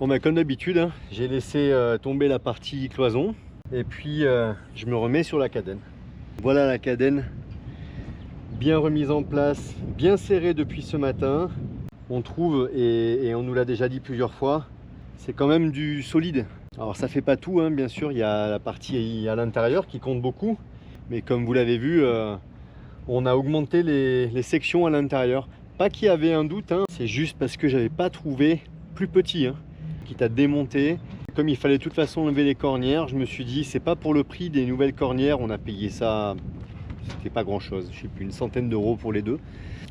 Bon bah comme d'habitude, hein, j'ai laissé tomber la partie cloison et puis je me remets sur la cadène. Voilà la cadène bien remise en place, bien serrée depuis ce matin. On trouve, et on nous l'a déjà dit plusieurs fois, c'est quand même du solide. Alors ça fait pas tout, hein, bien sûr, il y a la partie à l'intérieur qui compte beaucoup, mais comme vous l'avez vu, on a augmenté les sections à l'intérieur. Pas qu'il y avait un doute, hein, c'est juste parce que j'avais pas trouvé plus petit, hein, quitte à démonter. Comme il fallait de toute façon enlever les cornières, je me suis dit c'est pas pour le prix des nouvelles cornières, on a payé ça, c'était pas grand chose, je sais plus, une centaine d'euros pour les deux,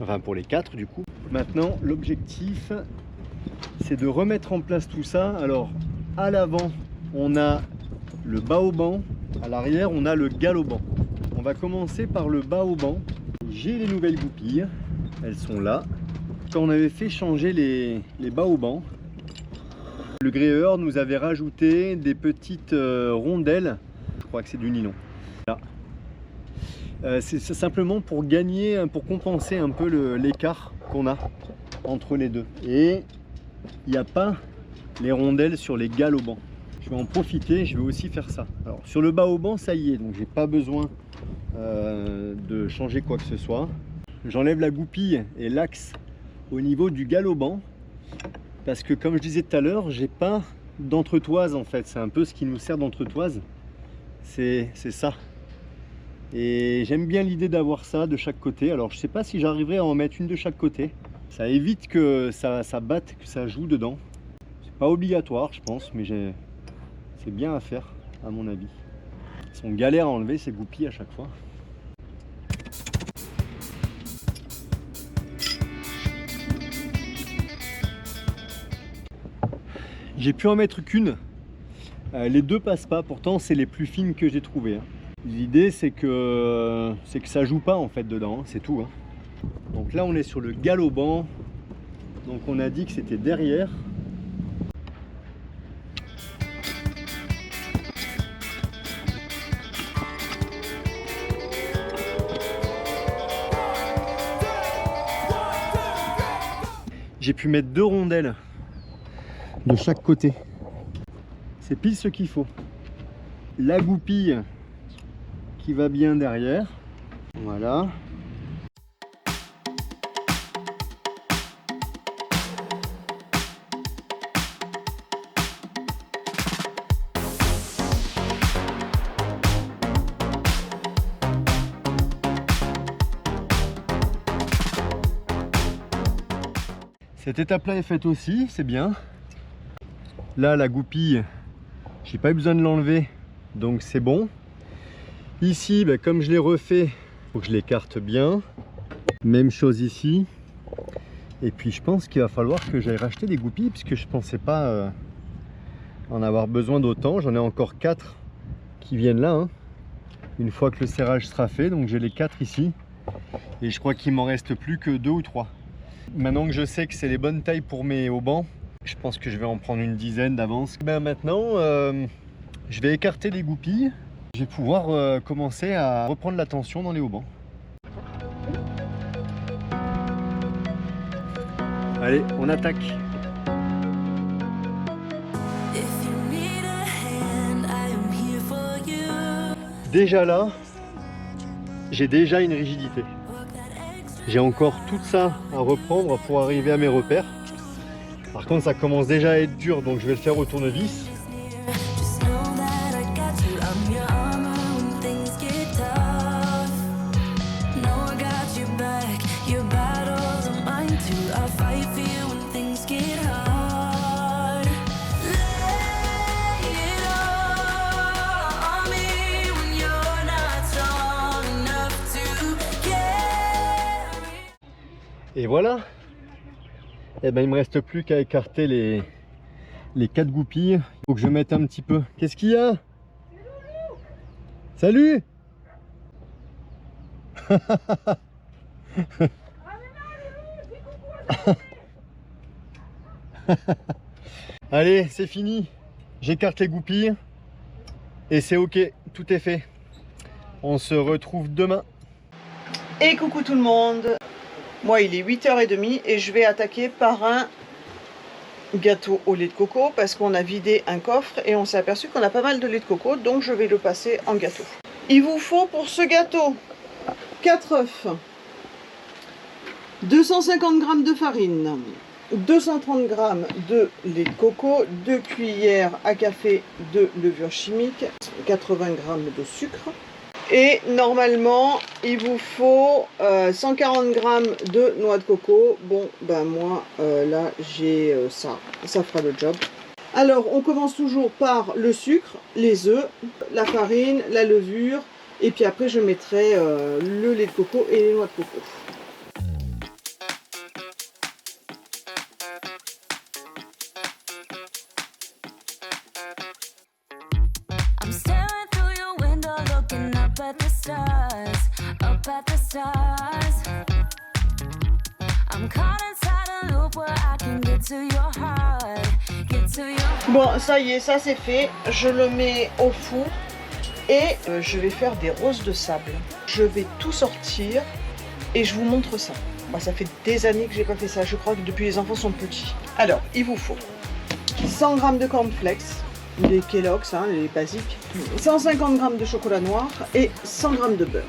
enfin pour les quatre du coup. Maintenant l'objectif c'est de remettre en place tout ça. Alors à l'avant on a le baoban, à l'arrière on a le galoban. On va commencer par le baoban. J'ai les nouvelles goupilles, elles sont là. Quand on avait fait changer les baobans, le gréeur nous avait rajouté des petites rondelles, je crois que c'est du nylon. Là. C'est simplement pour gagner, pour compenser un peu l'écart qu'on a entre les deux. Et il n'y a pas les rondelles sur les galobans. Je vais en profiter, je vais aussi faire ça. Alors sur le baoban, ça y est, donc j'ai pas besoin de changer quoi que ce soit. J'enlève la goupille et l'axe au niveau du galoban parce que comme je disais tout à l'heure, j'ai pas d'entretoise en fait. C'est un peu ce qui nous sert d'entretoise, c'est ça. Et j'aime bien l'idée d'avoir ça de chaque côté. Alors je sais pas si j'arriverai à en mettre une de chaque côté. Ça évite que ça batte, que ça joue dedans. C'est pas obligatoire je pense, mais c'est bien à faire à mon avis. Ils sont galères à enlever ces goupilles à chaque fois. J'ai pu en mettre qu'une. Les deux passent pas, pourtant c'est les plus fines que j'ai trouvées. Hein. L'idée c'est que ça joue pas en fait dedans, hein, c'est tout. Hein. Donc là on est sur le galoban. Donc on a dit que c'était derrière. J'ai pu mettre deux rondelles de chaque côté. C'est pile ce qu'il faut. La goupille qui va bien derrière. Voilà. Cette étape-là est faite aussi, c'est bien. Là, la goupille, j'ai pas eu besoin de l'enlever, donc c'est bon. Ici, bah, comme je l'ai refait, il faut que je l'écarte bien. Même chose ici. Et puis je pense qu'il va falloir que j'aille racheter des goupilles, puisque je pensais pas en avoir besoin d'autant. J'en ai encore 4 qui viennent là, hein, une fois que le serrage sera fait. Donc j'ai les 4 ici. Et je crois qu'il m'en reste plus que 2 ou 3. Maintenant que je sais que c'est les bonnes tailles pour mes haubans, je pense que je vais en prendre une dizaine d'avance. Ben maintenant, je vais écarter les goupilles. Je vais pouvoir commencer à reprendre la tension dans les haubans. Allez, on attaque. Déjà là, j'ai déjà une rigidité. J'ai encore tout ça à reprendre pour arriver à mes repères. Par contre, ça commence déjà à être dur, donc je vais le faire au tournevis. Et voilà. Et ben il me reste plus qu'à écarter les 4 goupilles. Il faut que je mette un petit peu. Qu'est-ce qu'il y a? Salut. Allez, c'est fini. J'écarte les goupilles et c'est ok, tout est fait. On se retrouve demain. Et coucou tout le monde. Moi il est 8h30 et je vais attaquer par un gâteau au lait de coco parce qu'on a vidé un coffre et on s'est aperçu qu'on a pas mal de lait de coco, donc je vais le passer en gâteau. Il vous faut pour ce gâteau 4 œufs, 250 g de farine, 230 g de lait de coco, 2 cuillères à café de levure chimique, 80 g de sucre. Et normalement, il vous faut 140 g de noix de coco. Bon, ben moi, là, j'ai ça. Ça fera le job. Alors, on commence toujours par le sucre, les œufs, la farine, la levure. Et puis après, je mettrai le lait de coco et les noix de coco. Bon, ça y est, ça c'est fait. Je le mets au four et je vais faire des roses de sable. Je vais tout sortir et je vous montre ça. Moi, ça fait des années que j'ai pas fait ça. Je crois que depuis les enfants sont petits. Alors, il vous faut 100 g de cornflakes, les Kellogg's, hein, les basiques, 150 g de chocolat noir et 100 g de beurre.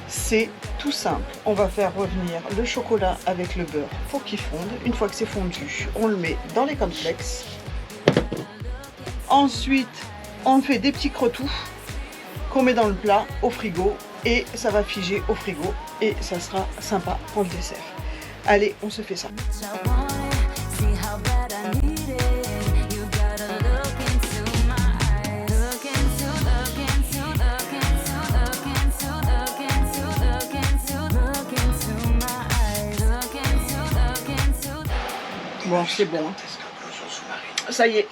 C'est tout simple. On va faire revenir le chocolat avec le beurre pour qu'il fonde. Une fois que c'est fondu, on le met dans les cornflakes. Ensuite, on fait des petits crotous qu'on met dans le plat au frigo et ça va figer au frigo et ça sera sympa pour le dessert. Allez, on se fait ça. Bon, c'est bon. Ça y est.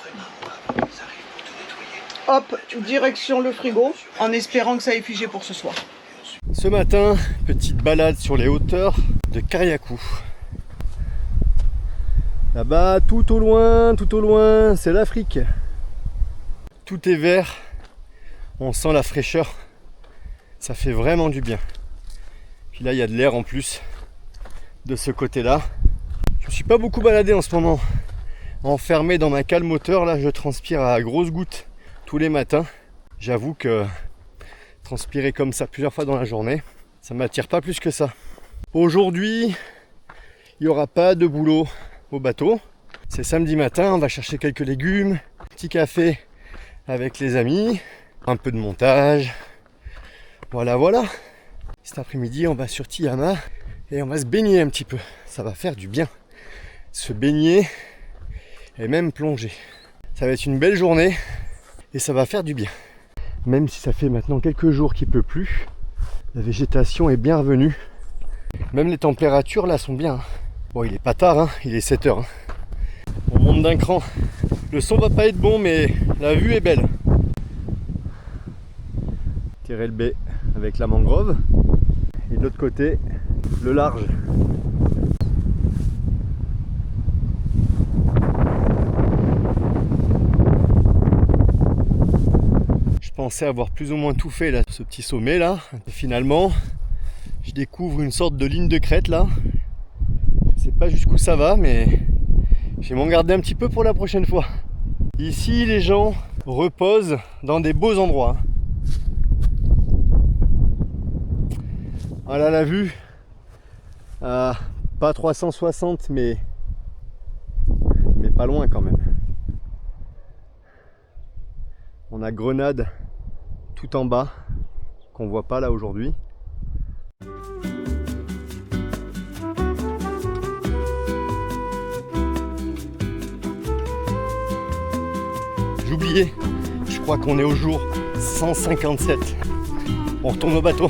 Hop, direction le frigo, en espérant que ça ait figé pour ce soir. Ce matin, petite balade sur les hauteurs de Kariakou. Là-bas, tout au loin, c'est l'Afrique. Tout est vert, on sent la fraîcheur. Ça fait vraiment du bien. Puis là, il y a de l'air en plus de ce côté-là. Je ne suis pas beaucoup baladé en ce moment. Enfermé dans ma cale moteur, là, je transpire à grosses gouttes tous les matins. J'avoue que transpirer comme ça plusieurs fois dans la journée, ça ne m'attire pas plus que ça. Aujourd'hui, il n'y aura pas de boulot au bateau. C'est samedi matin, on va chercher quelques légumes, petit café avec les amis, un peu de montage. Voilà. Cet après-midi, on va sur Tiyama et on va se baigner un petit peu. Ça va faire du bien. Se baigner et même plonger. Ça va être une belle journée. Et ça va faire du bien. Même si ça fait maintenant quelques jours qu'il ne pleut plus, la végétation est bien revenue. Même les températures là sont bien. Bon, il est pas tard, hein, il est 7h. On monte d'un cran. Le son va pas être bon, mais la vue est belle. Terrell Bay avec la mangrove. Et de l'autre côté, le large. Je pensais avoir plus ou moins tout fait là, ce petit sommet là. Et finalement, je découvre une sorte de ligne de crête là. Je sais pas jusqu'où ça va, mais je vais m'en garder un petit peu pour la prochaine fois. Ici, les gens reposent dans des beaux endroits. Voilà la vue. Pas 360, mais pas loin quand même. On a Grenade tout en bas, qu'on voit pas là aujourd'hui. J'oubliais, je crois qu'on est au jour 157. On retourne au bateau.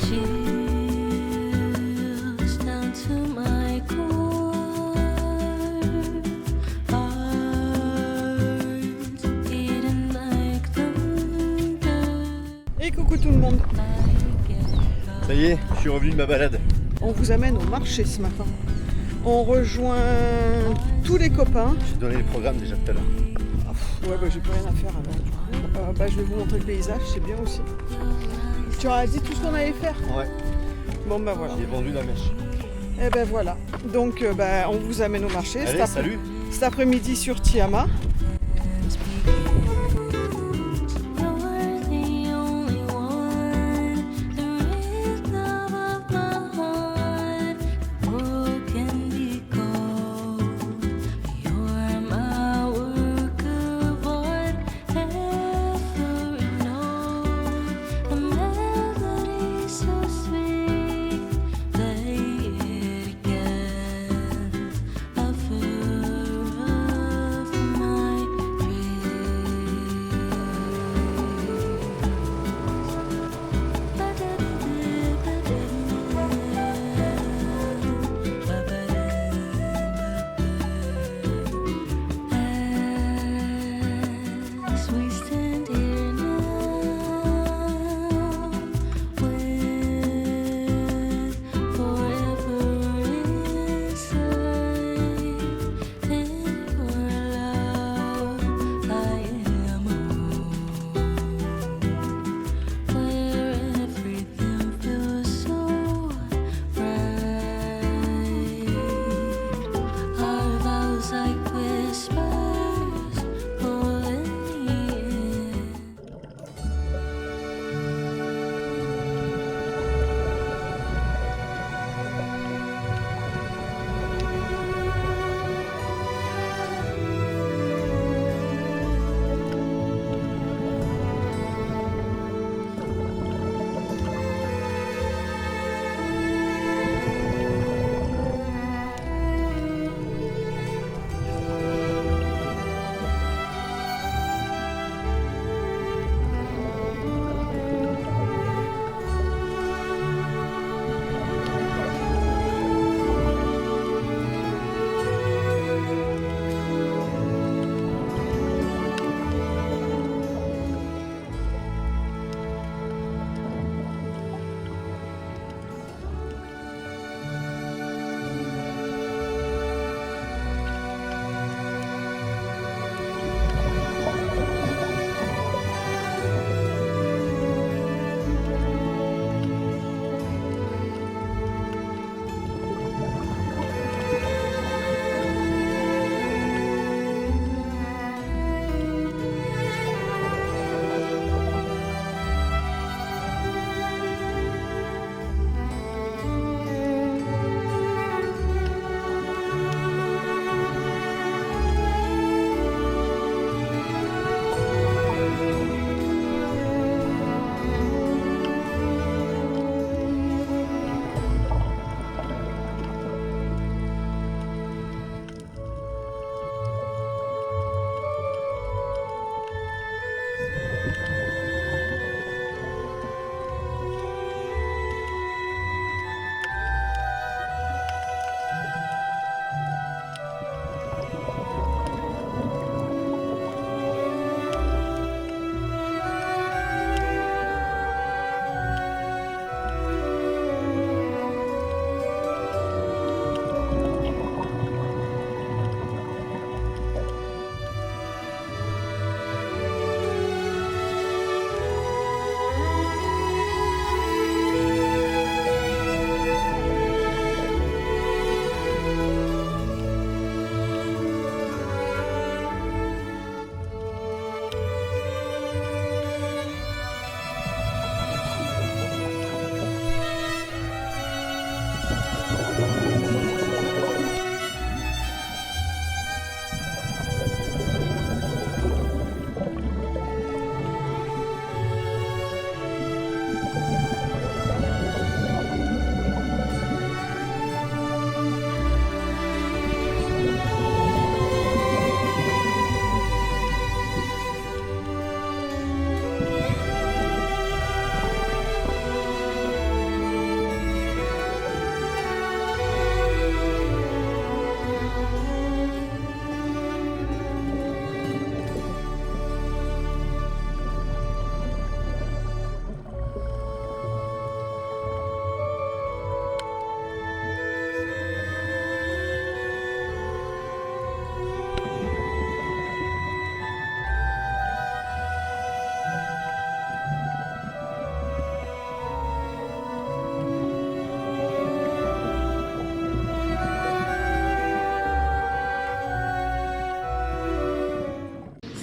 Et coucou tout le monde. Ça y est, je suis revenu de ma balade. On vous amène au marché ce matin. On rejoint tous les copains. J'ai donné le programme déjà tout à l'heure. Ouais, bah j'ai plus rien à faire alors. Du coup, je vais vous montrer le paysage, c'est bien aussi. Tu as dit tout ce qu'on allait faire? Ouais. Bon bah voilà. J'ai vendu la mèche. Et ben voilà. Donc on vous amène au marché. Allez, salut. cet après-midi sur Tiama.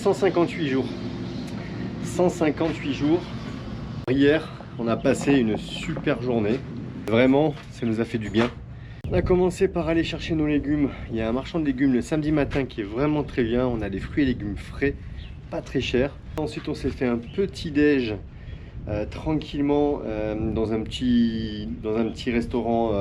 158 jours. 158 jours. Hier, on a passé une super journée. Vraiment, ça nous a fait du bien. On a commencé par aller chercher nos légumes. Il y a un marchand de légumes le samedi matin qui est vraiment très bien. On a des fruits et légumes frais, pas très chers. Ensuite, on s'est fait un petit déj tranquillement dans un petit restaurant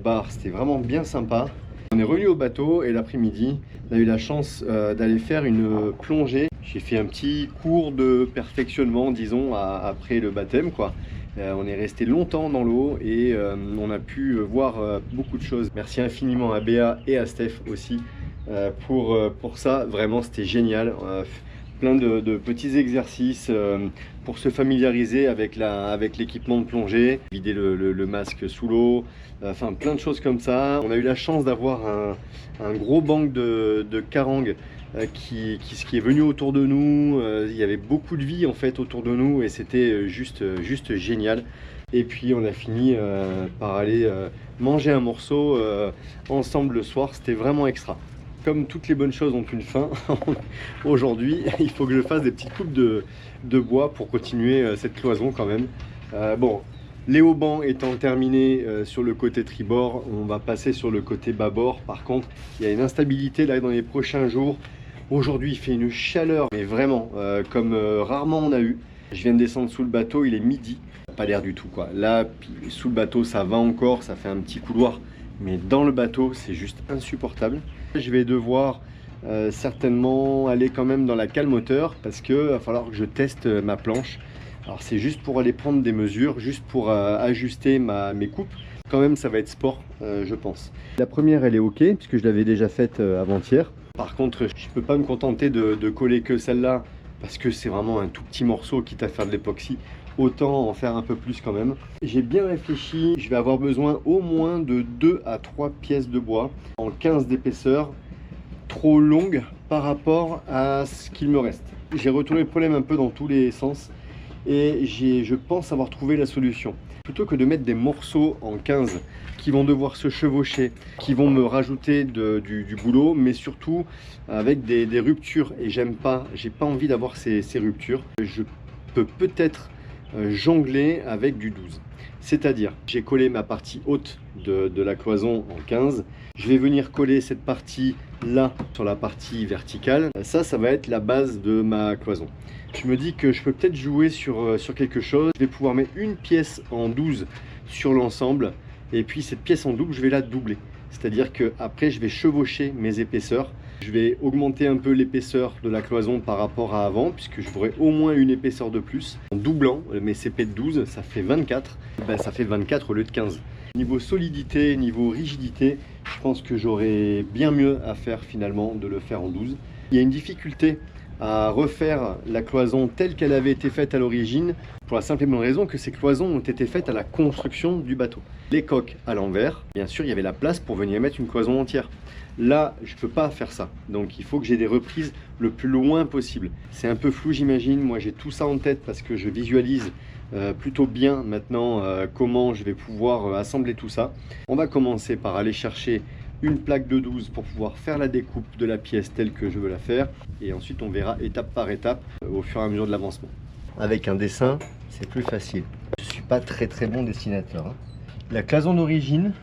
bar. C'était vraiment bien sympa. On est revenu au bateau et l'après-midi, on a eu la chance d'aller faire une plongée. J'ai fait un petit cours de perfectionnement, disons, après le baptême, quoi. On est resté longtemps dans l'eau et on a pu voir beaucoup de choses. Merci infiniment à Béa et à Steph aussi pour ça. Vraiment, c'était génial. Plein de petits exercices pour se familiariser avec l'équipement de plongée, vider le masque sous l'eau, enfin plein de choses comme ça. On a eu la chance d'avoir un gros banc de carangues qui est venu autour de nous. Il y avait beaucoup de vie en fait autour de nous et c'était juste génial. Et puis on a fini par aller manger un morceau ensemble le soir. C'était vraiment extra. Comme toutes les bonnes choses ont une fin, aujourd'hui, il faut que je fasse des petites coupes de bois pour continuer cette cloison quand même. Bon, les haubans étant terminés sur le côté tribord, on va passer sur le côté bâbord. Par contre, il y a une instabilité là dans les prochains jours. Aujourd'hui, il fait une chaleur, mais vraiment, comme rarement on a eu. Je viens de descendre sous le bateau, il est midi. Pas l'air du tout, quoi. Là, sous le bateau, ça va encore, ça fait un petit couloir. Mais dans le bateau, c'est juste insupportable. Je vais devoir certainement aller quand même dans la cale moteur parce qu'il va falloir que je teste ma planche. Alors c'est juste pour aller prendre des mesures, juste pour ajuster mes coupes. Quand même, ça va être sport, je pense. La première, elle est ok, puisque je l'avais déjà faite avant-hier. Par contre, je ne peux pas me contenter de coller que celle-là parce que c'est vraiment un tout petit morceau, quitte à faire de l'époxy. Autant en faire un peu plus quand même. J'ai bien réfléchi, je vais avoir besoin au moins de 2 à 3 pièces de bois en 15 d'épaisseur, trop longue par rapport à ce qu'il me reste. J'ai retourné le problème un peu dans tous les sens et je pense avoir trouvé la solution. Plutôt que de mettre des morceaux en 15 qui vont devoir se chevaucher, qui vont me rajouter du boulot, mais surtout avec des ruptures, et j'ai pas envie d'avoir ces ruptures. Je peux peut-être jongler avec du 12. C'est-à-dire, j'ai collé ma partie haute de la cloison en 15. Je vais venir coller cette partie là sur la partie verticale. Ça va être la base de ma cloison. Je me dis que je peux peut-être jouer sur quelque chose. Je vais pouvoir mettre une pièce en 12 sur l'ensemble. Et puis cette pièce en double, je vais la doubler. C'est-à-dire qu'après, je vais chevaucher mes épaisseurs. Je vais augmenter un peu l'épaisseur de la cloison par rapport à avant, puisque je ferai au moins une épaisseur de plus. En doublant mes CP de 12, ça fait 24. Ben, ça fait 24 au lieu de 15. Niveau solidité, niveau rigidité, je pense que j'aurais bien mieux à faire finalement de le faire en 12. Il y a une difficulté à refaire la cloison telle qu'elle avait été faite à l'origine, pour la simple et bonne raison que ces cloisons ont été faites à la construction du bateau. Les coques à l'envers, bien sûr, il y avait la place pour venir mettre une cloison entière. Là, je ne peux pas faire ça, donc il faut que j'ai des reprises le plus loin possible. C'est un peu flou, j'imagine. Moi, j'ai tout ça en tête parce que je visualise plutôt bien maintenant comment je vais pouvoir assembler tout ça. On va commencer par aller chercher une plaque de 12 pour pouvoir faire la découpe de la pièce telle que je veux la faire, et ensuite on verra étape par étape au fur et à mesure de l'avancement. Avec un dessin, c'est plus facile. Je ne suis pas très bon dessinateur, hein. La cloison d'origine,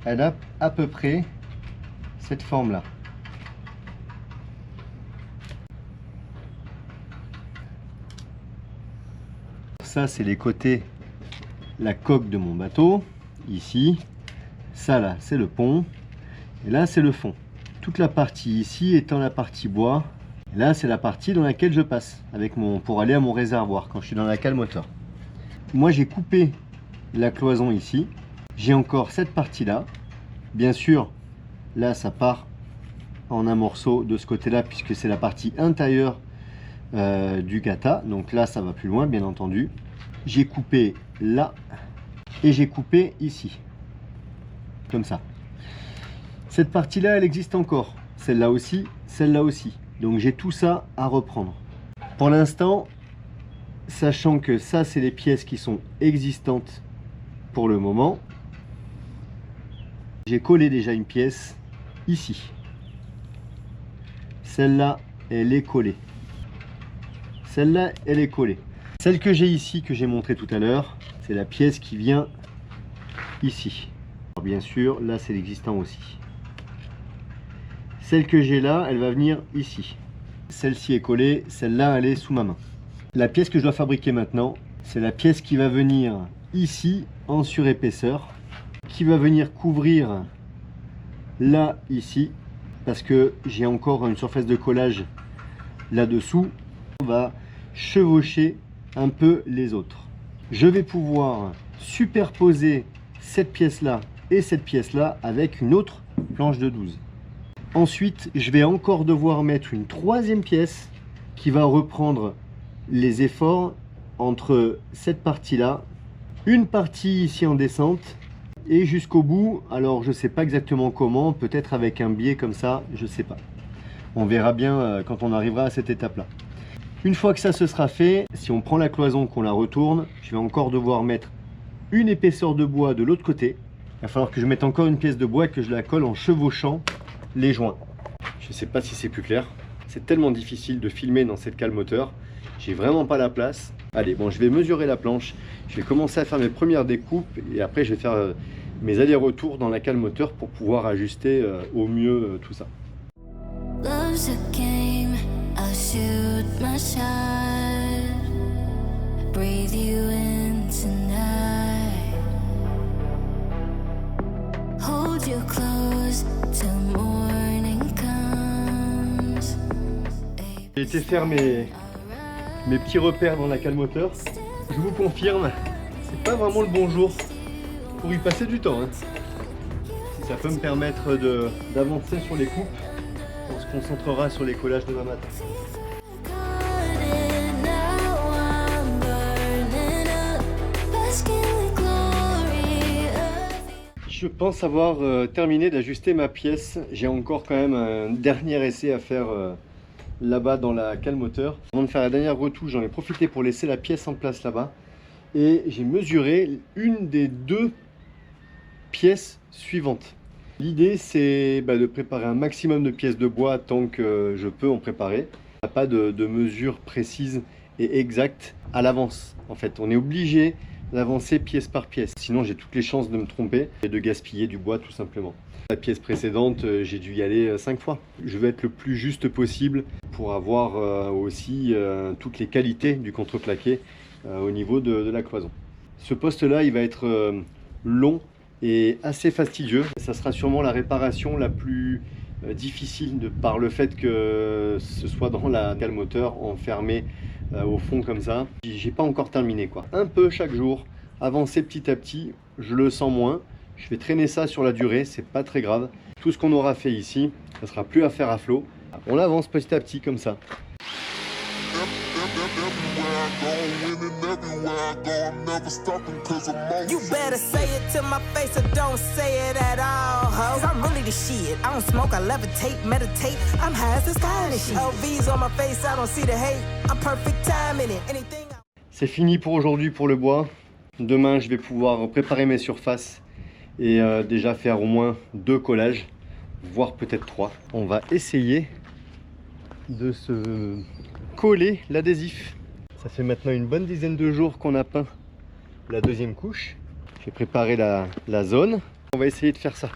elle a à peu près cette forme là. Ça, c'est les côtés, la coque de mon bateau ici. Ça là, c'est le pont. Et là, c'est le fond. Toute la partie ici étant la partie bois. Et là, c'est la partie dans laquelle je passe pour aller à mon réservoir quand je suis dans la cale moteur. Moi, j'ai coupé la cloison ici. J'ai encore cette partie-là. Bien sûr, là, ça part en un morceau de ce côté-là puisque c'est la partie intérieure du kata. Donc là, ça va plus loin, bien entendu. J'ai coupé là et j'ai coupé ici. Comme ça. Cette partie-là, elle existe encore. Celle-là aussi, celle-là aussi. Donc j'ai tout ça à reprendre. Pour l'instant, sachant que ça, c'est les pièces qui sont existantes pour le moment, j'ai collé déjà une pièce ici. Celle-là elle est collée. Celle-là, elle est collée. Celle que j'ai ici, que j'ai montré tout à l'heure, c'est la pièce qui vient ici. Alors bien sûr, là c'est l'existant aussi. Celle que j'ai là, elle va venir ici. Celle-ci est collée, celle-là elle est sous ma main. La pièce que je dois fabriquer maintenant, c'est la pièce qui va venir ici en surépaisseur, qui va venir couvrir là, ici, parce que j'ai encore une surface de collage là-dessous. On va chevaucher un peu les autres. Je vais pouvoir superposer cette pièce-là et cette pièce-là avec une autre planche de 12. Ensuite, je vais encore devoir mettre une troisième pièce qui va reprendre les efforts entre cette partie-là, une partie ici en descente et jusqu'au bout. Alors, je sais pas exactement comment, peut-être avec un biais comme ça, je sais pas. On verra bien quand on arrivera à cette étape-là. Une fois que ça se sera fait, si on prend la cloison, qu'on la retourne, je vais encore devoir mettre une épaisseur de bois de l'autre côté. Il va falloir que je mette encore une pièce de bois et que je la colle en chevauchant les joints. Je ne sais pas si c'est plus clair. C'est tellement difficile de filmer dans cette cale moteur. J'ai vraiment pas la place. Allez, bon, je vais mesurer la planche. Je vais commencer à faire mes premières découpes et après je vais faire mes allers-retours dans la cale moteur pour pouvoir ajuster au mieux tout ça. Shoot my shot, breathe you in tonight, hold you close till morning comes. J'ai été faire mes petits repères dans la cale moteur. Je vous confirme, c'est pas vraiment le bon jour pour y passer du temps. Ça peut me permettre d'avancer sur les coupes. On se concentrera sur les collages demain matin. Je pense avoir terminé d'ajuster ma pièce. J'ai encore quand même un dernier essai à faire là-bas dans la cale moteur. Avant de faire la dernière retouche, j'en ai profité pour laisser la pièce en place là-bas. Et j'ai mesuré une des deux pièces suivantes. L'idée c'est de préparer un maximum de pièces de bois tant que je peux en préparer. Il n'y a pas de mesure précise et exacte à l'avance. En fait, on est obligé d'avancer pièce par pièce. Sinon, j'ai toutes les chances de me tromper et de gaspiller du bois tout simplement. La pièce précédente, j'ai dû y aller 5 fois. Je vais être le plus juste possible pour avoir aussi toutes les qualités du contreplaqué au niveau de la cloison. Ce poste-là, il va être long et assez fastidieux. Ça sera sûrement la réparation la plus difficile par le fait que ce soit dans la cale moteur enfermé au fond comme ça. J'ai pas encore terminé quoi. Un peu chaque jour, avancer petit à petit, je le sens moins. Je vais traîner ça sur la durée, c'est pas très grave. Tout ce qu'on aura fait ici, ça sera plus à faire à flot. On avance petit à petit comme ça. You better say it to my face or don't say it at all, ho. 'Cause I'm really the shit. I don't smoke, I levitate, meditate. I'm high as the sky and shit. LV's on my face, I don't see the hate. I'm perfect timing it. Anything. C'est fini pour aujourd'hui pour le bois. Demain, je vais pouvoir préparer mes surfaces et déjà faire au moins 2 collages, voire peut-être 3. On va essayer de se coller l'adhésif. Ça fait maintenant une bonne dizaine de jours qu'on a peint la deuxième couche. J'ai préparé la zone. On va essayer de faire ça.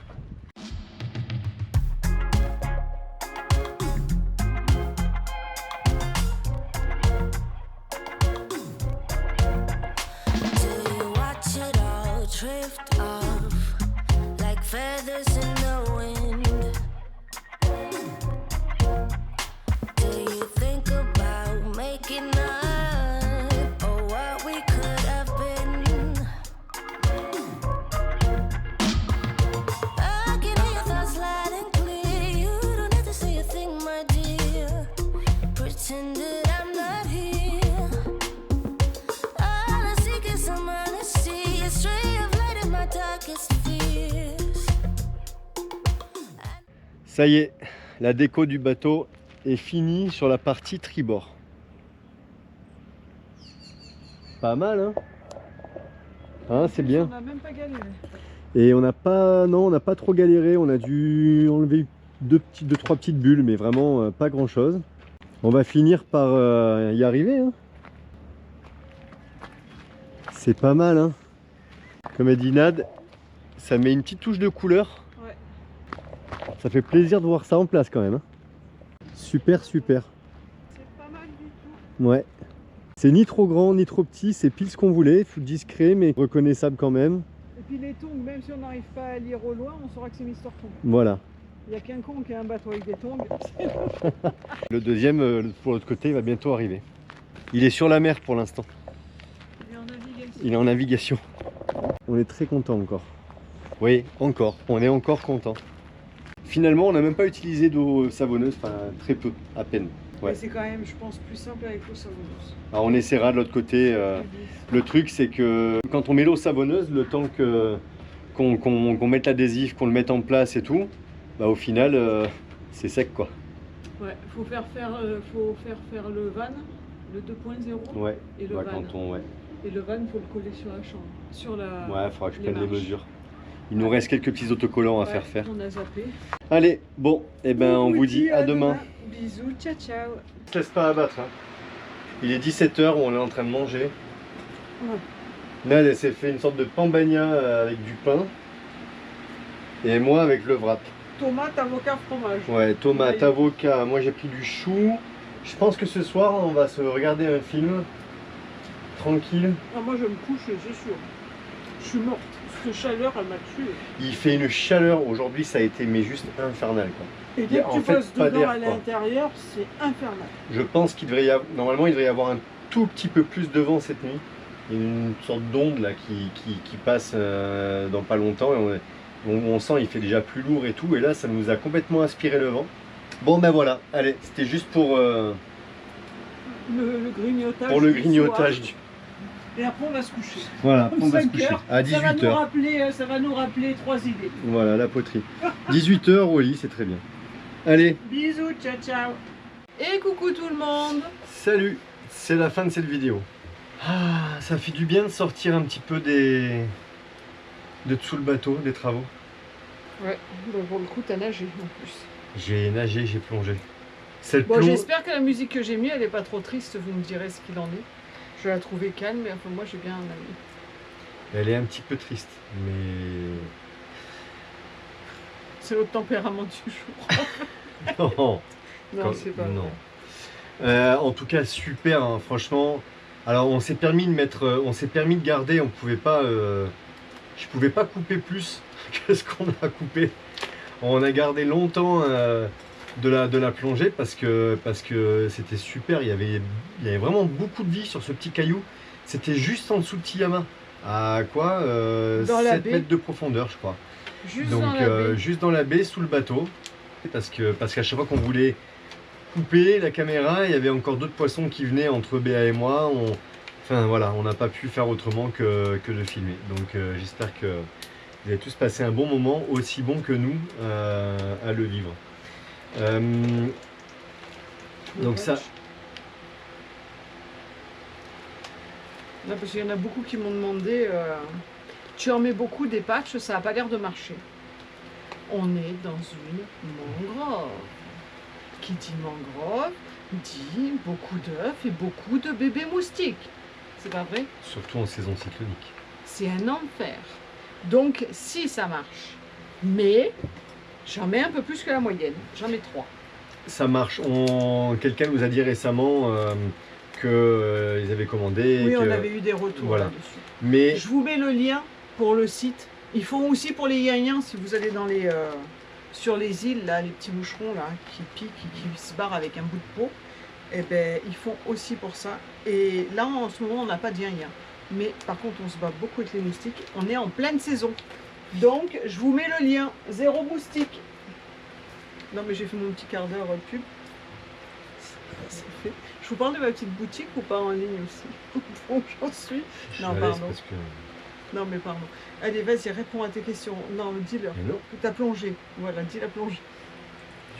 Ça y est, la déco du bateau est finie sur la partie tribord. Pas mal, hein, hein, c'est bien. On n'a même pas galéré. Et on n'a pas, non, on n'a pas trop galéré. On a dû enlever 2-3 petites bulles, mais vraiment pas grand chose. On va finir par y arriver. Hein. C'est pas mal. Hein. Comme a dit Nad, ça met une petite touche de couleur. Ouais. Ça fait plaisir de voir ça en place quand même. Hein. Super, super. C'est pas mal du tout. Ouais. C'est ni trop grand ni trop petit, c'est pile ce qu'on voulait. Discret mais reconnaissable quand même. Et puis les tongs, même si on n'arrive pas à lire au loin, on saura que c'est Mister Tong. Voilà. Il n'y a qu'un con qui a un bateau avec des tongs. Le deuxième, pour l'autre côté, il va bientôt arriver. Il est sur la mer pour l'instant. Il est en navigation. Il est en navigation. On est très content encore. Oui, encore. On est encore content. Finalement, on n'a même pas utilisé d'eau savonneuse, enfin très peu, à peine. Ouais. Mais c'est quand même, je pense, plus simple avec l'eau savonneuse. Alors on essaiera de l'autre côté. Le truc, c'est que quand on met l'eau savonneuse, le temps qu'on mette l'adhésif, qu'on le mette en place et tout, bah, au final, c'est sec quoi. Ouais, faut faire faire le van, le 2.0. Ouais. Et le Bah, van. Et le van, faut le coller sur la chambre, sur la. Ouais, il faudra que je prenne les marches. mesures. Il nous reste quelques petits autocollants à faire. On a zappé. Allez, bon, et ben on vous dit à demain. Bisous, ciao ciao. Ne te laisse pas abattre. Hein. Il est 17h, on est en train de manger. Ouais. Nad, elle s'est fait une sorte de pambagna avec du pain. Et moi avec le wrap. Tomate, avocat, fromage. Ouais, tomate, Ouais. avocat. Moi j'ai pris du chou. Je pense que ce soir on va se regarder un film. Tranquille. Ah, moi je me couche, c'est sûr. Je suis morte. Cette chaleur, elle m'a tué. Il fait une chaleur aujourd'hui, ça a été mais juste infernal quoi. Et Il y dès a que en tu fait passes pas dedans d'air, à quoi. l'intérieur, c'est infernal. Je pense qu'il devrait y avoir, normalement il devrait y avoir un tout petit peu plus de vent cette nuit. Il y a une sorte d'onde là qui passe dans pas longtemps et on sent il fait déjà plus lourd et tout. Et là ça nous a complètement aspiré le vent. Bon ben voilà, allez, c'était juste pour Le grignotage. le du grignotage. soir. Et après on va se coucher. Voilà, on va se 5 coucher heures, à ça va 18h. ça va nous rappeler 3 idées. Voilà, la poterie. 18h au lit, c'est très bien. Allez, Bisous, ciao ciao. Et coucou tout le monde. salut, c'est la fin de cette vidéo. Ah, ça fait du bien de sortir un petit peu de dessous le bateau, des travaux. Ouais, bon, pour le coup t'as nagé en plus. J'ai nagé, j'ai plongé. C'est le Bon, plomb- j'espère que la musique que j'ai mis, elle est pas trop triste, vous me direz ce qu'il en est. Je vais la trouver calme, mais enfin moi j'ai bien aimé. Elle est un petit peu triste, mais... C'est le tempérament du jour. Non, Non, c'est pas non. vrai. En tout cas, super, hein, franchement. Alors, on s'est permis de garder, on pouvait pas... je pouvais pas couper plus que ce qu'on a coupé. On a gardé longtemps de la plongée parce que c'était super. Il y avait vraiment beaucoup de vie sur ce petit caillou. C'était juste en dessous de Tiyama. À quoi Dans la 7 baie. mètres de profondeur, je crois. Juste Donc dans la baie. juste dans la baie, sous le bateau. Parce qu'à chaque fois qu'on voulait couper la caméra, il y avait encore d'autres poissons qui venaient entre Béa et moi. Enfin voilà, on n'a pas pu faire autrement que de filmer. Donc j'espère que vous avez tous passé un bon moment, aussi bon que nous à le vivre. Donc ça, Non, parce qu'il y en a beaucoup qui m'ont demandé, tu en mets beaucoup des patchs, ça n'a pas l'air de marcher. On est dans une mangrove. Qui dit mangrove dit beaucoup d'œufs et beaucoup de bébés moustiques. C'est pas vrai? surtout en saison cyclonique. C'est un enfer. Donc si ça marche, mais j'en mets un peu plus que la moyenne, j'en mets 3. Ça marche. Quelqu'un nous a dit récemment qu'ils avaient commandé. Oui, que- on avait eu des retours voilà. là-dessus. Mais Je vous mets le lien pour le site. Ils font aussi pour les yin si vous allez dans sur les îles, là, les petits moucherons là, qui piquent et qui se barrent avec un bout de peau. Et ben, ils font aussi pour ça. Et là, en ce moment, on n'a pas de yin. Mais par contre, on se bat beaucoup avec les moustiques. On est en pleine saison. Donc, je vous mets le lien. 0 moustique. Non, mais j'ai fait mon petit quart d'heure pub. C'est fait. Je vous parle de ma petite boutique ou pas en ligne aussi? Donc, j'en suis. je Non, la laisse pardon. parce que... Non, mais pardon. Allez, vas-y, réponds à tes questions. Non, dis-leur. Mais non, T'as plongé. Voilà, dis la plongée.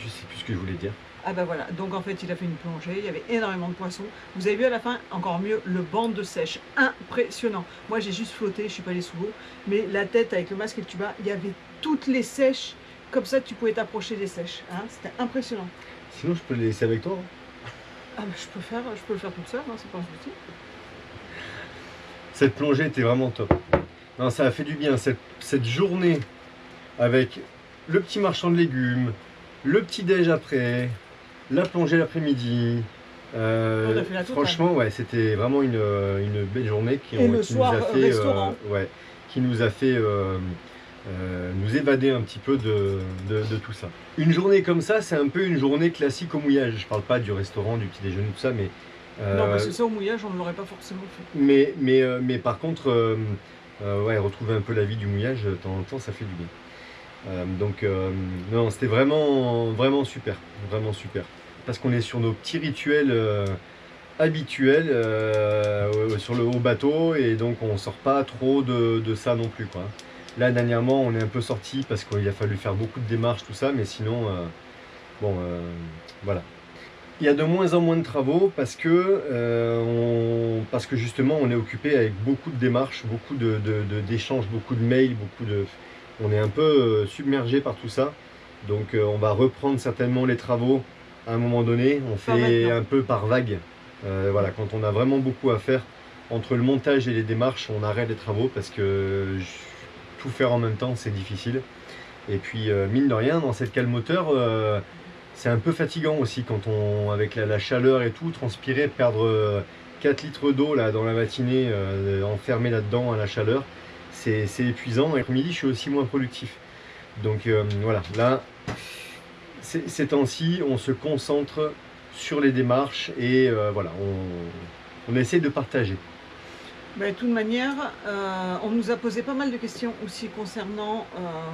je sais plus ce que je voulais dire. Ah bah voilà, donc en fait il a fait une plongée, il y avait énormément de poissons. Vous avez vu à la fin, encore mieux, le banc de sèche, impressionnant. Moi j'ai juste flotté, je suis pas allée sous l'eau, mais la tête avec le masque et le tuba, il y avait toutes les sèches, comme ça tu pouvais t'approcher des sèches. Hein, c'était impressionnant. Sinon, je peux les laisser avec toi. Hein. Ah bah, je peux le faire toute seule, hein, c'est pas un souci. Cette plongée était vraiment top. Non, ça a fait du bien. Cette journée avec le petit marchand de légumes, le petit déj après, la plongée l'après-midi. On a fait la totale. Franchement, ouais, c'était vraiment une belle journée qui le soir, nous a fait, restaurant. qui nous a fait nous évader un petit peu de tout ça. Une journée comme ça, c'est un peu une journée classique au mouillage. Je parle pas du restaurant, du petit déjeuner, tout ça, mais Non, parce que ça au mouillage, on ne l'aurait pas forcément fait. mais par contre, ouais, retrouver un peu la vie du mouillage, de temps en temps, ça fait du bien. Non, c'était vraiment super, vraiment super. Parce qu'on est sur nos petits rituels habituels sur le haut bateau, et donc on sort pas trop de ça non plus, quoi. Là, dernièrement, on est un peu sorti parce qu'il a fallu faire beaucoup de démarches, tout ça, mais sinon, voilà. Il y a de moins en moins de travaux parce que justement on est occupé avec beaucoup de démarches, beaucoup d'échanges, beaucoup de mails, on est un peu submergé par tout ça. Donc on va reprendre certainement les travaux à un moment donné. On fait un peu par vague. Voilà, quand on a vraiment beaucoup à faire entre le montage et les démarches, on arrête les travaux parce que tout faire en même temps c'est difficile. Et puis mine de rien, dans cette cale moteur, c'est un peu fatigant aussi quand avec la chaleur et tout, transpirer, perdre 4 litres d'eau là dans la matinée, enfermé là-dedans à la chaleur, c'est épuisant. Et l'après-midi, je suis aussi moins productif. Donc voilà, là, ces temps-ci, on se concentre sur les démarches et voilà, on essaie de partager. De toute manière, on nous a posé pas mal de questions aussi concernant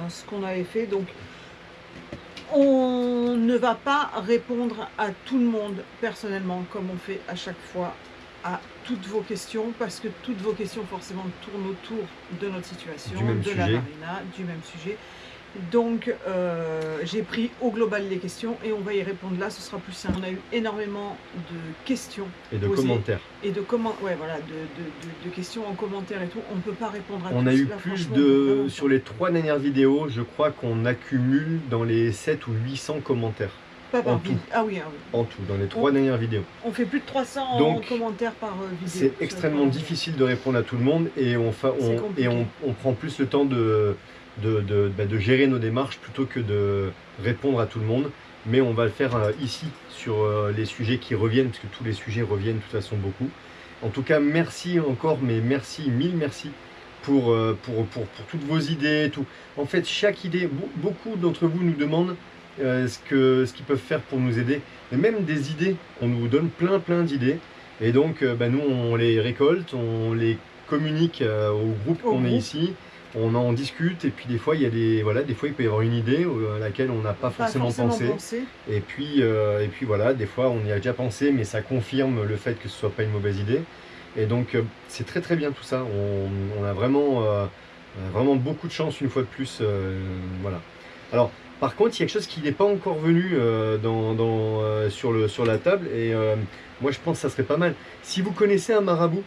ce qu'on avait fait. Donc, on ne va pas répondre à tout le monde personnellement, comme on fait à chaque fois, à toutes vos questions, parce que toutes vos questions forcément tournent autour de notre situation, de la marina, du même sujet. Donc, j'ai pris au global les questions et on va y répondre là, ce sera plus simple. On a eu énormément de questions et de commentaires. Et de questions en commentaire et tout. On ne peut pas répondre à tout. On a eu plus de... Sur les 3 dernières vidéos, je crois qu'on accumule dans les 7 ou 800 commentaires. Pas par vidéo. Ah oui. En tout, dans les 3 dernières vidéos. On fait plus de 300 commentaires par vidéo. C'est extrêmement difficile de répondre à tout le monde et on prend plus le temps de gérer nos démarches plutôt que de répondre à tout le monde, mais on va le faire ici sur les sujets qui reviennent, parce que tous les sujets reviennent de toute façon beaucoup. En tout cas, merci encore, mais merci, mille merci pour toutes vos idées, tout. En fait, chaque idée, beaucoup d'entre vous nous demandent ce qu'ils peuvent faire pour nous aider, et même des idées, on nous donne plein d'idées, et donc nous on les récolte, on les communique au groupe qu'on est ici. On en discute et puis des fois il y a des fois il peut y avoir une idée à laquelle on n'a pas forcément pensé. Et puis voilà, des fois on y a déjà pensé mais ça confirme le fait que ce soit pas une mauvaise idée. Et donc c'est très bien tout ça. On a vraiment beaucoup de chance une fois de plus. Voilà. Alors par contre il y a quelque chose qui n'est pas encore venu sur la table et moi je pense que ça serait pas mal. Si vous connaissez un marabout,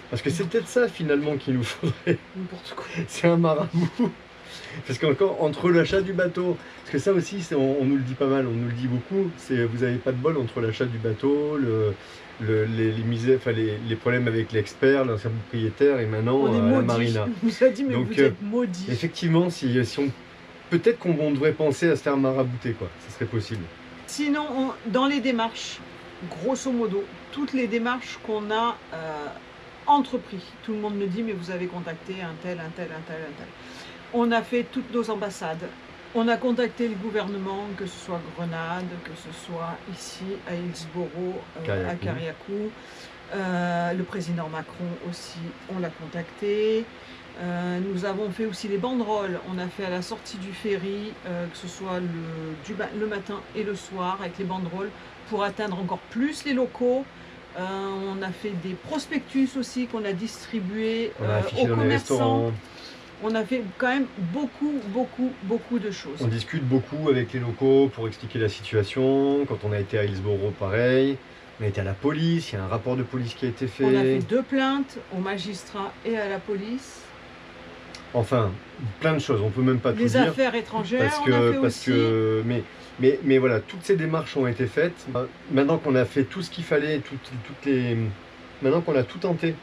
parce que c'est peut-être ça finalement qu'il nous faudrait. N'importe quoi. C'est un marabout. Parce qu'encore entre l'achat du bateau, parce que ça aussi on nous le dit pas mal, on nous le dit beaucoup, c'est vous n'avez pas de bol entre l'achat du bateau, les problèmes avec l'expert, l'ancien propriétaire et maintenant la marina. On nous a dit mais donc, vous êtes maudits. Effectivement, peut-être qu'on devrait penser à se faire marabouter, quoi. Ça serait possible. Sinon, dans les démarches, grosso modo, toutes les démarches qu'on a entrepris. Tout le monde me dit, mais vous avez contacté un tel. On a fait toutes nos ambassades. On a contacté le gouvernement, que ce soit Grenade, que ce soit ici à Hillsborough, à Carriacou. Le président Macron aussi, on l'a contacté. Nous avons fait aussi les banderoles. On a fait à la sortie du ferry, que ce soit le matin et le soir, avec les banderoles, pour atteindre encore plus les locaux. On a fait des prospectus aussi qu'on a distribués aux commerçants. On a fait quand même beaucoup de choses. On discute beaucoup avec les locaux pour expliquer la situation. Quand on a été à Hillsborough, pareil. On a été à la police, il y a un rapport de police qui a été fait. On a fait 2 plaintes au magistrat et à la police. Enfin, plein de choses, on peut même pas tout dire. Les affaires étrangères, on a fait aussi. Mais Mais voilà, toutes ces démarches ont été faites. Maintenant qu'on a fait tout ce qu'il fallait, maintenant qu'on a tout tenté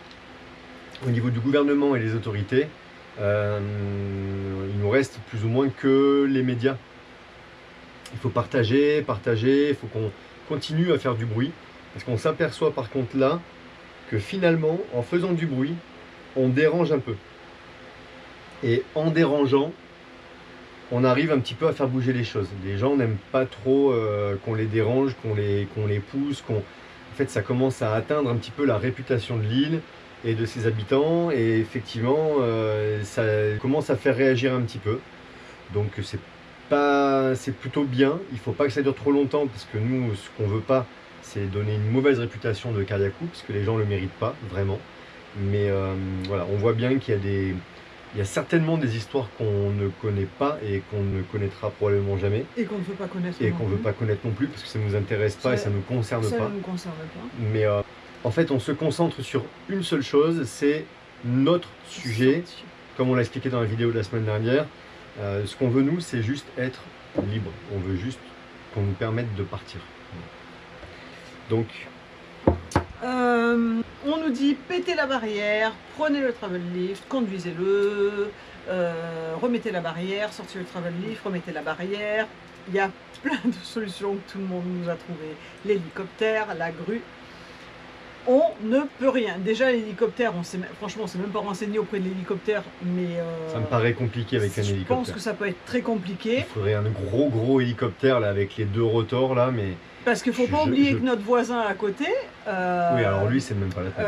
au niveau du gouvernement et des autorités, il nous reste plus ou moins que les médias. Il faut partager, il faut qu'on continue à faire du bruit, parce qu'on s'aperçoit par contre là que finalement, en faisant du bruit, on dérange un peu. Et en dérangeant, on arrive un petit peu à faire bouger les choses. Les gens n'aiment pas trop qu'on les dérange, qu'on les pousse, En fait, ça commence à atteindre un petit peu la réputation de l'île et de ses habitants, et effectivement, ça commence à faire réagir un petit peu. Donc c'est plutôt bien. Il ne faut pas que ça dure trop longtemps, parce que nous, ce qu'on ne veut pas, c'est donner une mauvaise réputation de Kariakou, parce que les gens ne le méritent pas, vraiment. Mais voilà, on voit bien qu'il y a certainement des histoires qu'on ne connaît pas et qu'on ne connaîtra probablement jamais. Et qu'on ne veut pas connaître. Et qu'on ne veut pas connaître non plus, parce que ça ne nous intéresse pas et ça ne nous concerne pas. Ça ne nous concerne pas. Mais en fait, on se concentre sur une seule chose, c'est notre sujet. Comme on l'a expliqué dans la vidéo de la semaine dernière, ce qu'on veut nous, c'est juste être libre. On veut juste qu'on nous permette de partir. Donc... on nous dit pétez la barrière, prenez le travel lift, conduisez-le, remettez la barrière, sortez le travel lift, remettez la barrière. Il y a plein de solutions que tout le monde nous a trouvées. L'hélicoptère, la grue. On ne peut rien. Déjà l'hélicoptère, franchement on s'est même pas renseigné auprès de l'hélicoptère, mais... ça me paraît compliqué avec un hélicoptère. Je pense que ça peut être très compliqué. Il faudrait un gros hélicoptère là, avec les 2 rotors là, mais... Parce qu'il ne faut pas oublier que notre voisin à côté... oui, alors lui, c'est même pas la peine.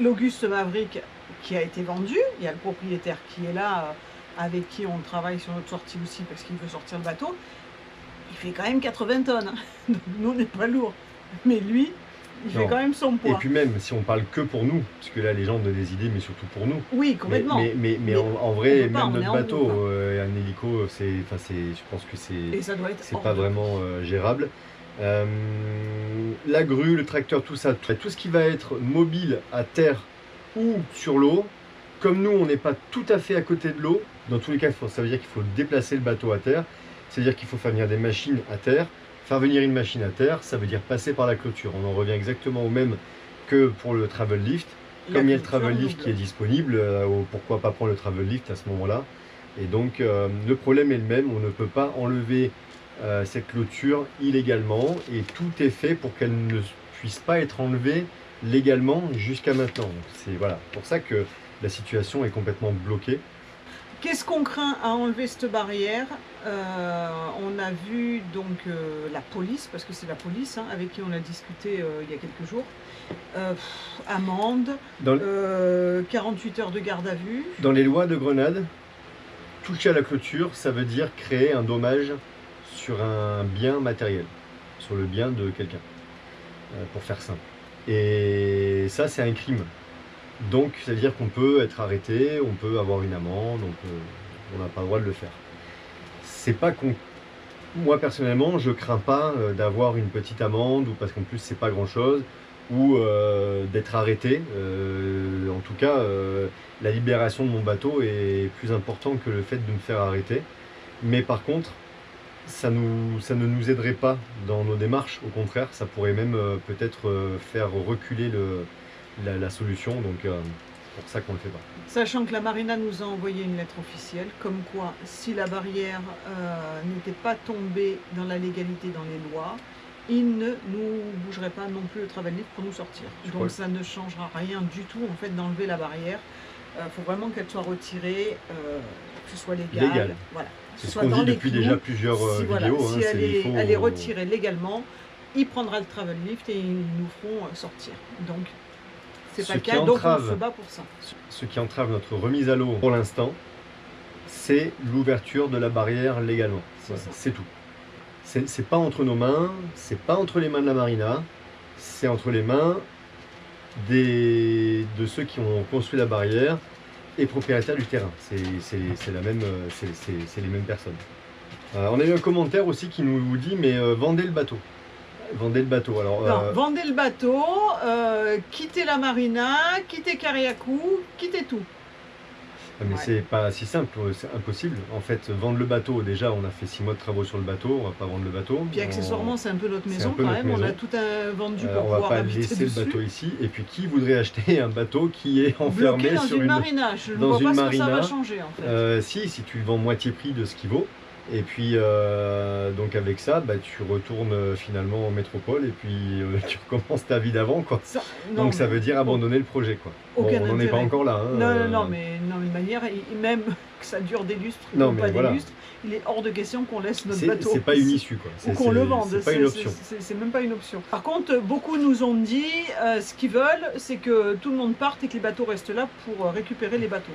L'Auguste Maverick qui a été vendu, il y a le propriétaire qui est là, avec qui on travaille sur notre sortie aussi, parce qu'il veut sortir le bateau. Il fait quand même 80 tonnes, donc nous on n'est pas lourd. Mais lui, il fait quand même son poids. Et puis même, si on parle que pour nous, parce que là les gens donnent des idées, mais surtout pour nous. Oui, complètement. Mais en vrai, même notre bateau, un hélico, je pense que c'est pas vraiment gérable. La grue, le tracteur, tout ça, tout ce qui va être mobile à terre ou sur l'eau, comme nous on n'est pas tout à fait à côté de l'eau, dans tous les cas ça veut dire qu'il faut déplacer le bateau à terre, c'est-à-dire qu'il faut faire venir des machines à terre. Faire venir une machine à terre, ça veut dire passer par la clôture. On en revient exactement au même que pour le travel lift. Comme il y a le travel lift qui est disponible, pourquoi pas prendre le travel lift à ce moment-là. Et donc le problème est le même, on ne peut pas enlever cette clôture illégalement, et tout est fait pour qu'elle ne puisse pas être enlevée légalement jusqu'à maintenant. C'est voilà, pour ça que la situation est complètement bloquée. Qu'est-ce qu'on craint à enlever cette barrière? On a vu donc la police, parce que c'est la police avec qui on a discuté il y a quelques jours. Amende, 48 heures de garde à vue. Dans les lois de Grenade, toucher à la clôture, ça veut dire créer un dommage sur un bien matériel, sur le bien de quelqu'un, pour faire simple. Et ça, c'est un crime. Donc, c'est-à-dire qu'on peut être arrêté, on peut avoir une amende, on n'a pas le droit de le faire. C'est pas qu'on... Moi, personnellement, je crains pas d'avoir une petite amende, ou parce qu'en plus, c'est pas grand-chose, ou d'être arrêté. En tout cas, la libération de mon bateau est plus importante que le fait de me faire arrêter. Mais par contre, ça ne nous aiderait pas dans nos démarches. Au contraire, ça pourrait même peut-être faire reculer la solution, donc c'est pour ça qu'on ne le fait pas. Sachant que la Marina nous a envoyé une lettre officielle, comme quoi si la barrière n'était pas tombée dans la légalité, dans les lois, il ne nous bougerait pas non plus le travel lift pour nous sortir. Donc ça ne changera rien du tout en fait d'enlever la barrière. Faut vraiment qu'elle soit retirée, que ce soit légal. Voilà. C'est ce qu'on dit depuis déjà plusieurs vidéos. Si elle est retirée légalement, il prendra le travel lift et ils nous feront sortir. Donc c'est pas le cas, donc on se bat pour ça. Ce qui entrave notre remise à l'eau pour l'instant, c'est l'ouverture de la barrière légalement. C'est tout. C'est pas entre nos mains, c'est pas entre les mains de la Marina, c'est entre les mains de ceux qui ont construit la barrière et propriétaires du terrain. C'est les mêmes personnes. On a eu un commentaire aussi qui nous dit mais vendez le bateau. Vendez le bateau. Alors, non, vendez le bateau, quittez la Marina, quittez Kariakou, quittez tout. Mais Ouais. c'est pas si simple, c'est impossible. En fait, vendre le bateau, déjà, on a fait 6 mois de travaux sur le bateau, on va pas vendre le bateau. Puis accessoirement, c'est un peu notre c'est maison un peu quand notre même. On a maison. tout vendu pour On va pouvoir pas habiter laisser dessus. le bateau ici. Et puis, qui voudrait acheter un bateau qui est enfermé Bloqué dans sur une marina. Je ne dans vois une pas ce que marina. ça va changer en fait. si tu le vends moitié prix de ce qu'il vaut. Et puis, donc avec ça, bah, tu retournes finalement en métropole et puis tu recommences ta vie d'avant, quoi. Non, Donc ça veut dire abandonner le projet, quoi. Bon, aucun on n'en est pas intérêt. encore là. Hein, Non, mais de manière, même que ça dure des lustres, Non, ou mais pas voilà. des lustres, il est hors de question qu'on laisse notre bateau. c'est pas une issue, quoi. Ou qu'on le vende. C'est pas une option. C'est même pas une option. Par contre, beaucoup nous ont dit ce qu'ils veulent, c'est que tout le monde parte et que les bateaux restent là pour récupérer les bateaux.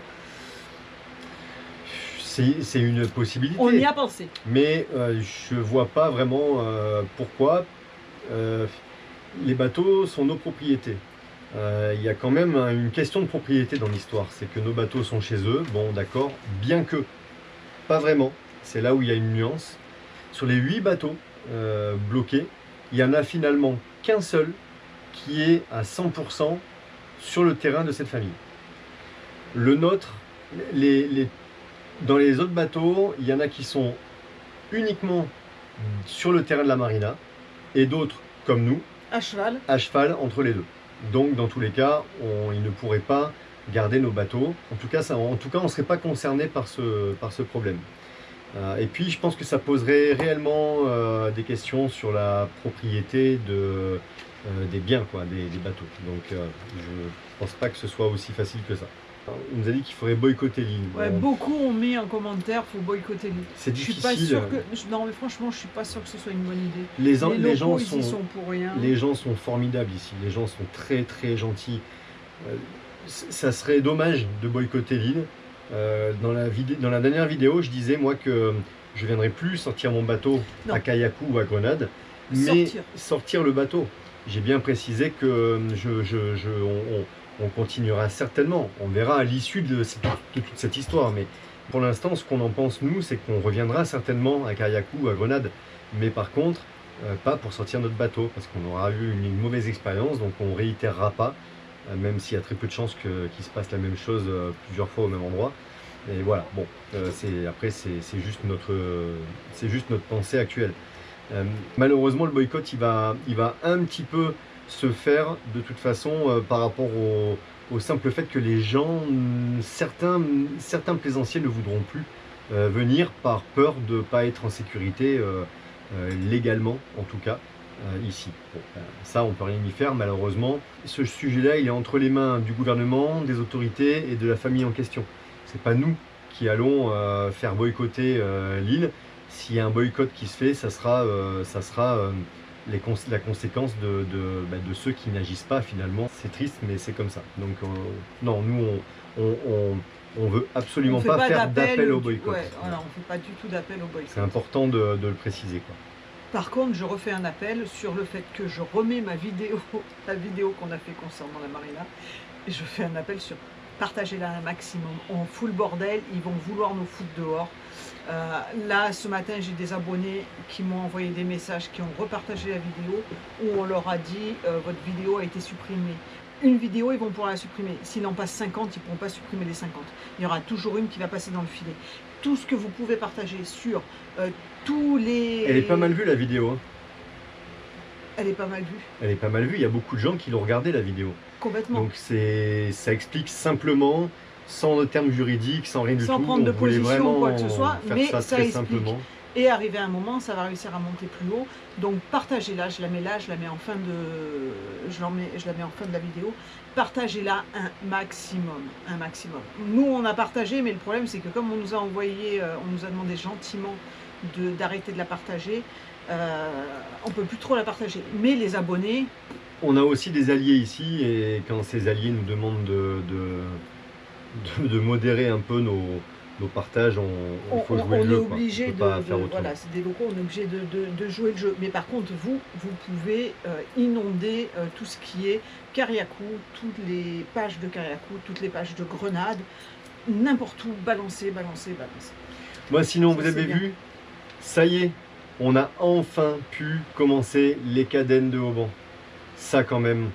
C'est une possibilité. On y a pensé. Mais je vois pas vraiment pourquoi les bateaux sont nos propriétés. Il y a quand même une question de propriété dans l'histoire. C'est que nos bateaux sont chez eux, bon d'accord, bien que pas vraiment. C'est là où il y a une nuance. Sur les 8 bateaux bloqués, il n'y en a finalement qu'un seul qui est à 100% sur le terrain de cette famille. Le nôtre, dans les autres bateaux, il y en a qui sont uniquement sur le terrain de la marina et d'autres, comme nous, À cheval. à cheval entre les deux. Donc, dans tous les cas, ils ne pourraient pas garder nos bateaux. En tout cas, on ne serait pas concerné par ce problème. Et puis, je pense que ça poserait réellement des questions sur la propriété des biens, quoi, des bateaux. Donc, je ne pense pas que ce soit aussi facile que ça. On nous a dit qu'il faudrait boycotter l'île. Ouais, beaucoup ont mis en commentaire faut boycotter l'île. C'est Je suis difficile. pas sûr que. Non, mais franchement, je suis pas sûr que ce soit une bonne idée. Les Les gens locaux ici sont pour rien. Les gens sont formidables ici. Les gens sont très très gentils. Ça serait dommage de boycotter l'île. Dans la dernière vidéo, je disais moi que je viendrais plus sortir mon bateau Non. à Kayaku ou à Grenade, mais Sortir. le bateau. J'ai bien précisé que on continuera certainement. On verra à l'issue de toute cette histoire. Mais pour l'instant, ce qu'on en pense, nous, c'est qu'on reviendra certainement à Kayaku ou à Grenade. Mais par contre, pas pour sortir notre bateau, parce qu'on aura eu une mauvaise expérience, donc on ne réitérera pas, même s'il y a très peu de chances qu'il se passe la même chose plusieurs fois au même endroit. Et voilà, bon, après c'est juste notre pensée actuelle. Malheureusement, le boycott, il va un petit peu se faire de toute façon par rapport au simple fait que les gens, certains plaisanciers ne voudront plus venir par peur de ne pas être en sécurité légalement, en tout cas, ici. Bon, ça, on peut rien y faire, malheureusement. Ce sujet-là, il est entre les mains du gouvernement, des autorités et de la famille en question. C'est pas nous qui allons faire boycotter l'île. S'il y a un boycott qui se fait, ça sera la conséquence de ceux qui n'agissent pas finalement. C'est triste, mais c'est comme ça. Donc non, nous on veut absolument pas faire d'appel au boycott. Ouais, voilà, on fait pas du tout d'appel au boycott. C'est important de le préciser, quoi. Par contre, je refais un appel sur le fait que je remets la vidéo qu'on a fait concernant la marina, et je fais un appel sur partagez-la un maximum. On fout le bordel, ils vont vouloir nous foutre dehors. Là, ce matin, j'ai des abonnés qui m'ont envoyé des messages, qui ont repartagé la vidéo, où on leur a dit votre vidéo a été supprimée. Une vidéo, ils vont pouvoir la supprimer. S'il en passe 50, ils ne pourront pas supprimer les 50. Il y aura toujours une qui va passer dans le filet. Tout ce que vous pouvez partager sur tous les... Elle est pas mal vue, la vidéo. Hein. Elle est pas mal vue. Elle est pas mal vue. Il y a beaucoup de gens qui l'ont regardé, la vidéo. Complètement. Donc ça explique simplement, sans le terme juridique, sans rien du tout. Sans prendre de on voulait position vraiment ou quoi que ce soit, faire mais ça ça très explique. simplement. Et arrivé à un moment, ça va réussir à monter plus haut. Donc partagez-la, je la mets là, je la mets en fin de la vidéo. Partagez-la un maximum. Nous, on a partagé, mais le problème, c'est que comme on nous a envoyé, on nous a demandé gentiment d'arrêter de la partager, on ne peut plus trop la partager. Mais les abonnés... On a aussi des alliés ici, et quand ces alliés nous demandent de modérer un peu nos partages, il faut jouer le jeu. On est obligé voilà, c'est des locaux, on est obligé de jouer le jeu. Mais par contre, vous pouvez inonder tout ce qui est Kariakou, toutes les pages de Kariakou, toutes les pages de Grenade, n'importe où, balancer. Moi, sinon, Ça, vous avez c'est vu, ça y est, on a enfin pu commencer les cadènes de Auban. Ça, quand même,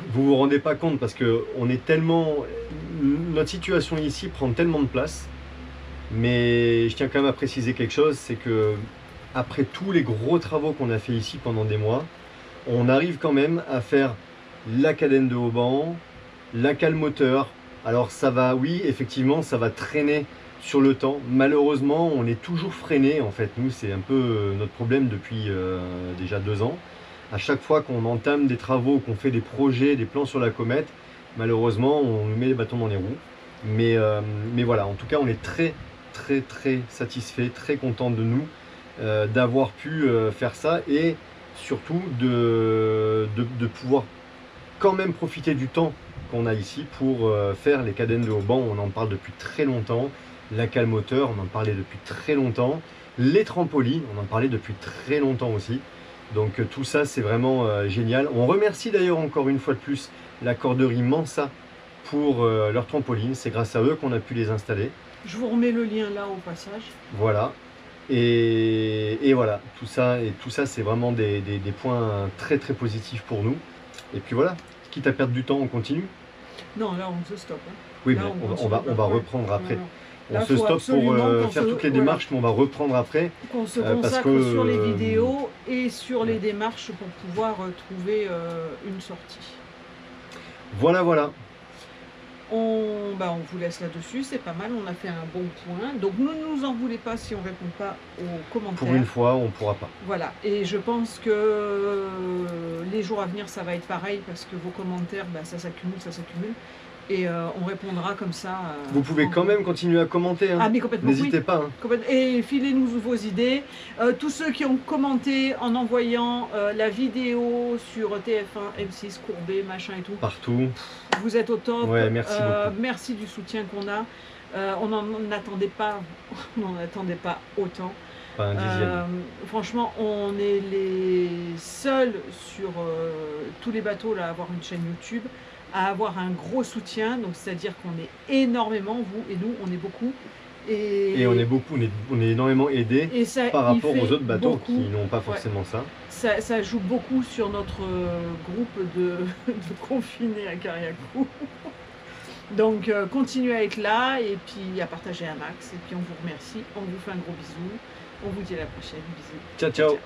vous vous rendez pas compte parce que on est tellement, notre situation ici prend tellement de place. Mais je tiens quand même à préciser quelque chose, c'est que après tous les gros travaux qu'on a fait ici pendant des mois, on arrive quand même à faire la cadène de haubans, la cale moteur. Alors ça va, oui, effectivement, ça va traîner sur le temps. Malheureusement, on est toujours freiné. En fait, nous, c'est un peu notre problème depuis déjà 2 ans. À chaque fois qu'on entame des travaux, qu'on fait des projets, des plans sur la comète, malheureusement, on nous met les bâtons dans les roues. Mais voilà, en tout cas, on est très satisfait, très content de nous d'avoir pu faire ça et surtout de pouvoir quand même profiter du temps qu'on a ici pour faire les cadènes de haubans. On en parle depuis très longtemps. La cale moteur, on en parlait depuis très longtemps. Les trampolines, on en parlait depuis très longtemps aussi. Donc tout ça, c'est vraiment génial. On remercie d'ailleurs encore une fois de plus la corderie Mansa pour leurs trampolines. C'est grâce à eux qu'on a pu les installer. Je vous remets le lien là au passage. Voilà. Et voilà, tout ça c'est vraiment des points très positifs pour nous. Et puis voilà, quitte à perdre du temps, on continue. Non, là on se stoppe. Hein. Oui, là, mais on va reprendre après. Là, on se stoppe pour faire toutes les démarches, mais on va reprendre après. Qu'on se consacre sur les vidéos et sur les démarches pour pouvoir trouver une sortie. Voilà. On vous laisse là-dessus, c'est pas mal, on a fait un bon point. Donc ne nous en voulez pas si on ne répond pas aux commentaires. Pour une fois, on ne pourra pas. Voilà, et je pense que les jours à venir, ça va être pareil parce que vos commentaires, ça s'accumule. Et on répondra comme ça. Vous pouvez quand même continuer à commenter. Hein. Ah, mais complètement. N'hésitez oui. pas. Hein. Et filez-nous vos idées. Tous ceux qui ont commenté en envoyant la vidéo sur TF1, M6, Courbet, machin et tout. Partout. Vous êtes au top. Ouais, merci beaucoup. Merci du soutien qu'on a. On n'en attendait pas autant. Pas un dixième. Franchement, on est les seuls sur tous les bateaux là, à avoir une chaîne YouTube, à avoir un gros soutien, donc c'est-à-dire qu'on est énormément, vous et nous, on est beaucoup. Et on est beaucoup, on est énormément aidés par rapport aux autres bateaux qui n'ont pas forcément ça. Ça joue beaucoup sur notre groupe de confinés à Carriacou. Donc continuez à être là et puis à partager un max. Et puis on vous remercie, on vous fait un gros bisou. On vous dit à la prochaine. Bisous. Ciao.